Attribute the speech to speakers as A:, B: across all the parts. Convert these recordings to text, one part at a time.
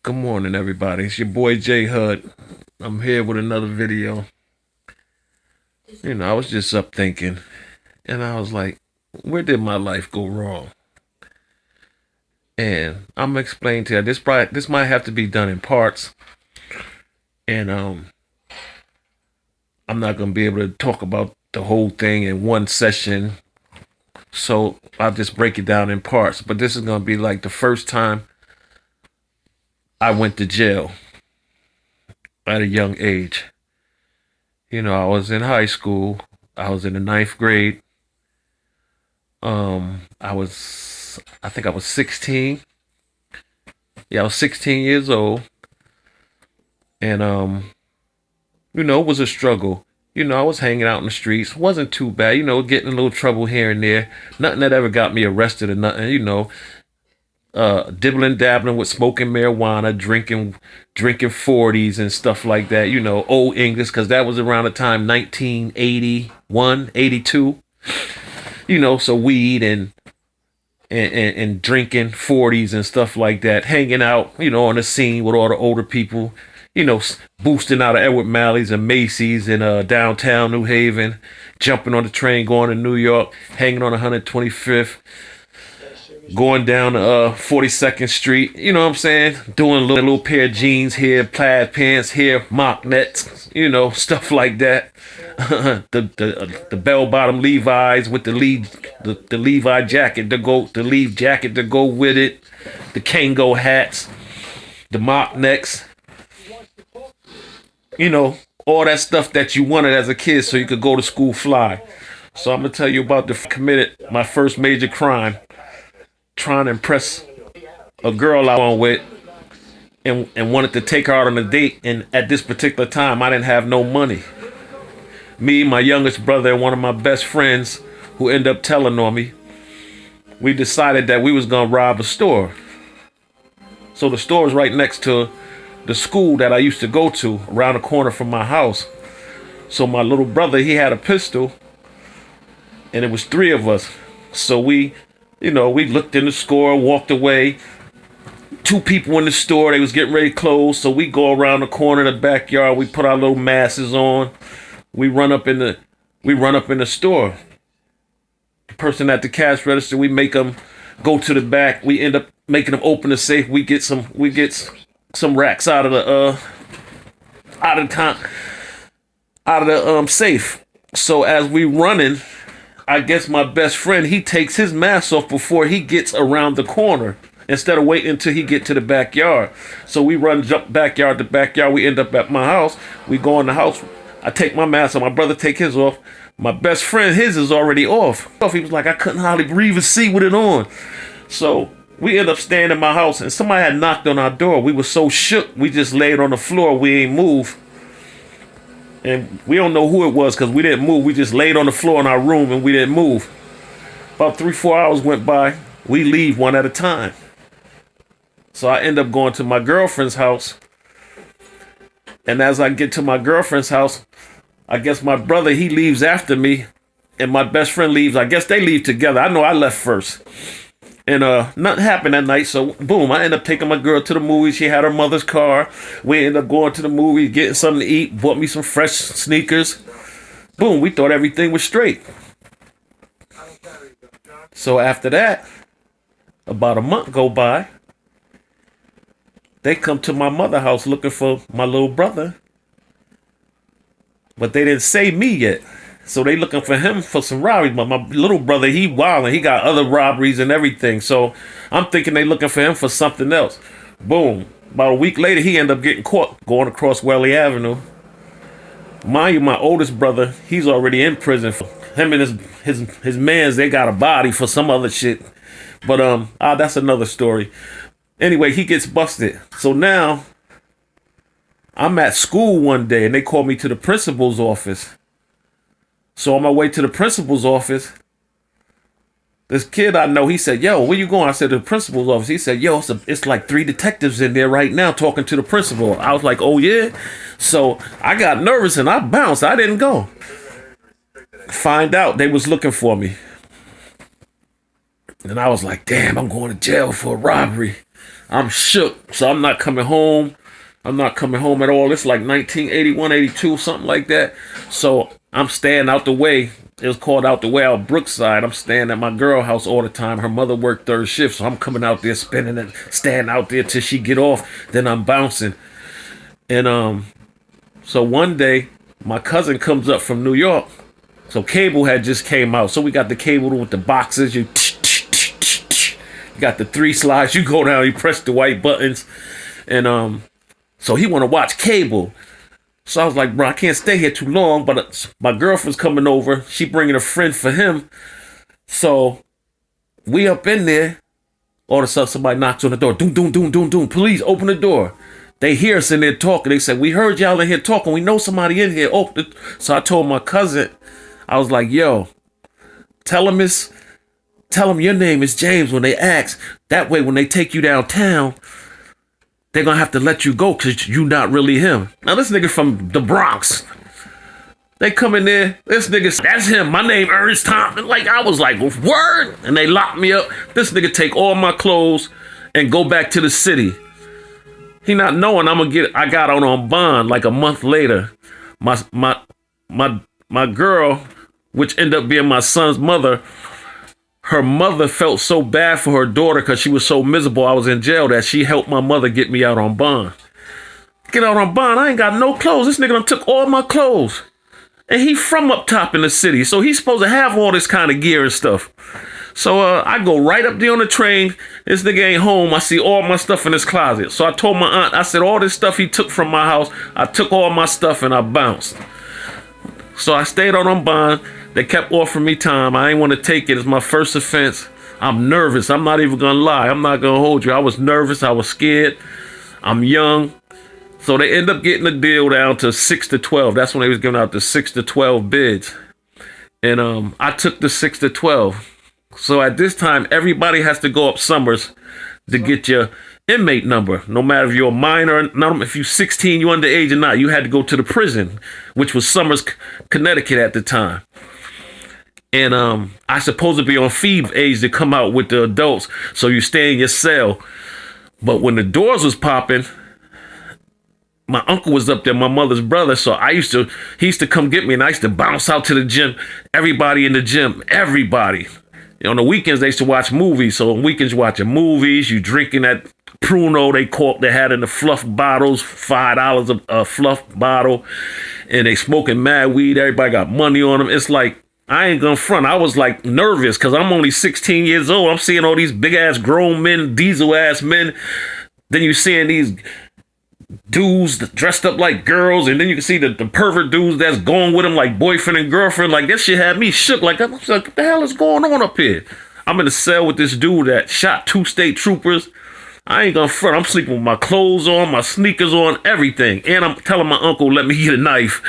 A: Good morning, everybody. It's your boy J Hud. I'm here with another video. I was just up thinking, and I was like, where did my life go wrong? And I'm gonna explain to you. This might have to be done in parts, and I'm not gonna be able to talk about the whole thing in one session. So I'll just break it down in parts. But this is gonna be like the first time I went to jail at a young age. I was in high school. I was in the ninth grade. I think I was 16. Yeah, I was 16 years old. And, it was a struggle. I was hanging out in the streets. Wasn't too bad, getting a little trouble here and there. Nothing that ever got me arrested or nothing, dibbling dabbling with smoking marijuana, drinking 40s and stuff like that, old English, because that was around the time 1981, 82, so weed and drinking 40s and stuff like that, hanging out, on the scene with all the older people, boosting out of Edward Malley's and Macy's in downtown New Haven, jumping on the train going to New York, hanging on 125th, going down to 42nd Street, you know what I'm saying? Doing a little pair of jeans here, plaid pants here, mock nets, stuff like that. the bell bottom Levi's with the Levi jacket the Levi jacket to go with it, the Kango hats, the mock necks, all that stuff that you wanted as a kid so you could go to school fly. So I'm gonna tell you about committed my first major crime, trying to impress a girl I was with and wanted to take her out on a date. And at this particular time, I didn't have no money. Me, my youngest brother, and one of my best friends who ended up telling on me, we decided that we was going to rob a store. So the store was right next to the school that I used to go to around the corner from my house. So my little brother, he had a pistol, and it was three of us. So we looked in the store, walked away. Two people in the store, they was getting ready to close. So we go around the corner of the backyard. We put our little masks on. We run up in the store. The person at the cash register, we make them go to the back. We end up making them open the safe. We get some racks out of the safe. So as we running, I guess my best friend, he takes his mask off before he gets around the corner instead of waiting until he get to the backyard. So we jump backyard to backyard. We end up at my house. We go in the house. I take my mask off. My brother take his off. My best friend, his is already off. He was like, I couldn't hardly breathe or see with it on. So we end up staying in my house, and somebody had knocked on our door. We were so shook, we just laid on the floor. We ain't moved. And we don't know who it was because we didn't move. We just laid on the floor in our room and we didn't move. About 3-4 hours went by. We leave one at a time. So I end up going to my girlfriend's house. And as I get to my girlfriend's house, I guess my brother, he leaves after me. And my best friend leaves. I guess they leave together. I know I left first. And nothing happened that night. So boom, I end up taking my girl to the movies. She had her mother's car. We end up going to the movies, getting something to eat, bought me some fresh sneakers. Boom, we thought everything was straight. So after that, about a month go by. They come to my mother's house looking for my little brother. But they didn't say me yet. So they looking for him for some robberies. But my little brother, he wilding. He got other robberies and everything. So I'm thinking they looking for him for something else. Boom. About a week later, he ended up getting caught going across Welly Avenue. Mind you, my oldest brother, he's already in prison. Him and his mans, they got a body for some other shit. But that's another story. Anyway, he gets busted. So now I'm at school one day and they called me to the principal's office. So on my way to the principal's office, this kid I know, he said, yo, where you going? I said, to the principal's office. He said, yo, it's like 3 detectives in there right now talking to the principal. I was like, oh, yeah? So I got nervous and I bounced. I didn't go. Find out they was looking for me. And I was like, damn, I'm going to jail for a robbery. I'm shook. So I'm not coming home. I'm not coming home at all. It's like 1981, 82, something like that. So I'm staying out the way. It was called Out the Way out Brookside. I'm staying at my girl house all the time. Her mother worked third shift, so I'm coming out there spending it, staying out there till she get off. Then I'm bouncing. And so one day my cousin comes up from New York. So cable had just came out. So we got the cable with the boxes. You got the 3 slides. You go down, you press the white buttons. And so he want to watch cable. So I was like, bro, I can't stay here too long. But my girlfriend's coming over. She bringing a friend for him. So we up in there. All of a sudden, somebody knocks on the door. Doom, doom, doom, doom, doom. Please open the door. They hear us in there talking. They said, we heard y'all in here talking. We know somebody in here. So I told my cousin, I was like, yo, tell them your name is James when they ask. That way, when they take you downtown, they're going to have to let you go because you not really him. Now, this nigga from the Bronx, they come in there. This nigga, that's him. My name Ernest Thompson. Like, I was like, word. And they locked me up. This nigga take all my clothes and go back to the city. He not knowing I got out on bond like a month later. My girl, which ended up being my son's mother, her mother felt so bad for her daughter because she was so miserable I was in jail that she helped my mother get me out on bond. Get out on bond, I ain't got no clothes. This nigga done took all my clothes. And he from up top in the city, so he's supposed to have all this kind of gear and stuff. So I go right up there on the train. This nigga ain't home. I see all my stuff in his closet. So I told my aunt, I said, all this stuff he took from my house, I took all my stuff and I bounced. So I stayed on bond. They kept offering me time. I ain't want to take it. It's my first offense. I'm nervous. I'm not even going to lie. I'm not going to hold you. I was nervous. I was scared. I'm young. So they end up getting the deal down to 6-12. That's when they was giving out the 6-12 bids. And I took the 6-12. So at this time, everybody has to go up Summers to get your inmate number. No matter if you're a minor, if you're 16, you're underage or not, you had to go to the prison, which was Summers, Connecticut at the time. And I supposed to be on feed age to come out with the adults, so you stay in your cell. But when the doors was popping, my uncle was up there, my mother's brother, so he used to come get me, and I used to bounce out to the gym. Everybody in the gym, everybody. On the weekends, they used to watch movies. So on weekends, you're watching movies, you drinking that Pruno they had in the fluff bottles, $5 a fluff bottle, and they smoking mad weed. Everybody got money on them. It's like, I ain't gonna front. I was like nervous because I'm only 16 years old. I'm seeing all these big ass grown men, diesel ass men. Then you seeing these dudes dressed up like girls, and then you can see the pervert dudes that's going with them like boyfriend and girlfriend. Like, that shit had me shook. Like, I was like, what the hell is going on up here? I'm in a cell with this dude that shot 2 state troopers. I ain't gonna front. I'm sleeping with my clothes on, my sneakers on, everything. And I'm telling my uncle, let me get a knife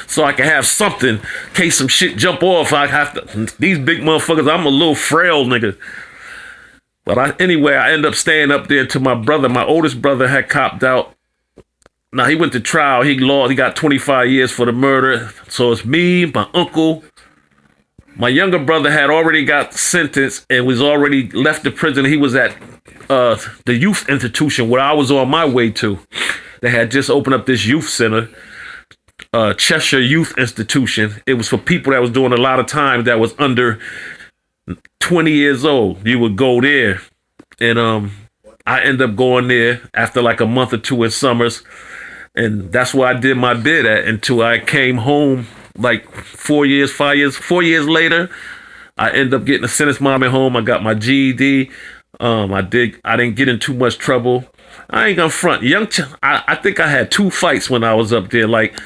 A: so I can have something in case some shit jump off. I have to. These big motherfuckers, I'm a little frail nigga. But anyway, I end up staying up there until my brother, my oldest brother, had copped out. Now, he went to trial. He got 25 years for the murder. So it's me, my uncle. My younger brother had already got sentenced and was already left the prison. He was at the youth institution where I was on my way to. They had just opened up this youth center, Cheshire Youth Institution. It was for people that was doing a lot of time that was under 20 years old. You would go there. And I ended up going there after like a month or two in Summers. And that's where I did my bid at until I came home like 4 years later. I ended up getting a sentence mom at home. I got my GED. I didn't get in too much trouble. I ain't gonna front. I think I had 2 fights when I was up there. Like,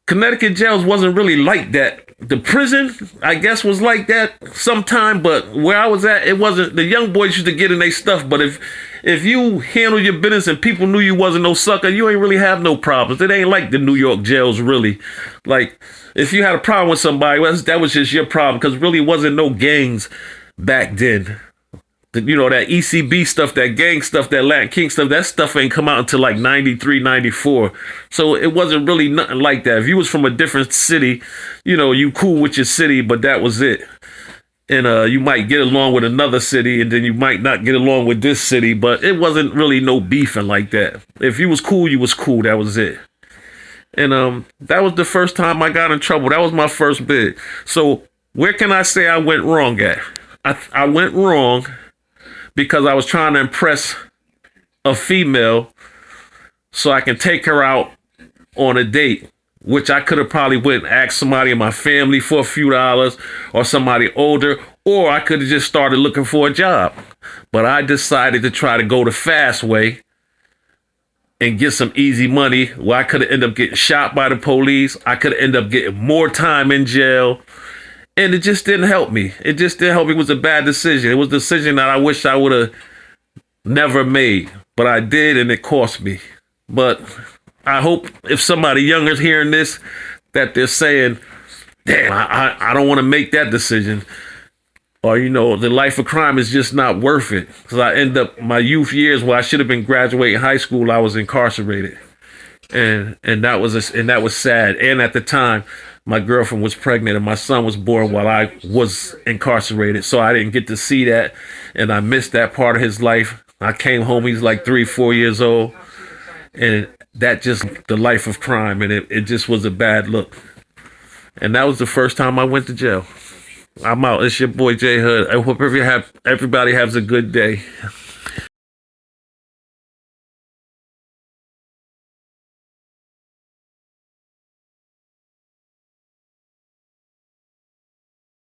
A: Connecticut jails wasn't really like that. The prison, I guess, was like that sometime, but where I was at, it wasn't. The young boys used to get in their stuff, but if you handle your business and people knew you wasn't no sucker, you ain't really have no problems. It ain't like the New York jails, really. Like, if you had a problem with somebody, that was just your problem, because really wasn't no gangs back then. You know, that ECB stuff, that gang stuff, that Latin King stuff, that stuff ain't come out until like 93, 94. So it wasn't really nothing like that. If you was from a different city, you know, you cool with your city, but that was it. and you might get along with another city, and then you might not get along with this city, but it wasn't really no beefing like that. If you was cool, you was cool. That was it. And that was the first time I got in trouble. That was my first bid. So where can I say I went wrong at? I went wrong because I was trying to impress a female so I can take her out on a date, which I could have probably went and asked somebody in my family for a few dollars or somebody older, or I could have just started looking for a job. But I decided to try to go the fast way and get some easy money where I could have ended up getting shot by the police. I could have ended up getting more time in jail. And it just didn't help me. It just didn't help me. It was a bad decision. It was a decision that I wish I would have never made. But I did, and it cost me. But I hope if somebody younger is hearing this, that they're saying, damn, I don't want to make that decision. Or, the life of crime is just not worth it. Because I end up my youth years where I should have been graduating high school, I was incarcerated. And that was sad. And at the time, my girlfriend was pregnant and my son was born while I was incarcerated. So I didn't get to see that. And I missed that part of his life. I came home, he's like 3-4 years old. And that just the life of crime. And it just was a bad look. And that was the first time I went to jail. I'm out. It's your boy J Hood. I hope everybody has a good day.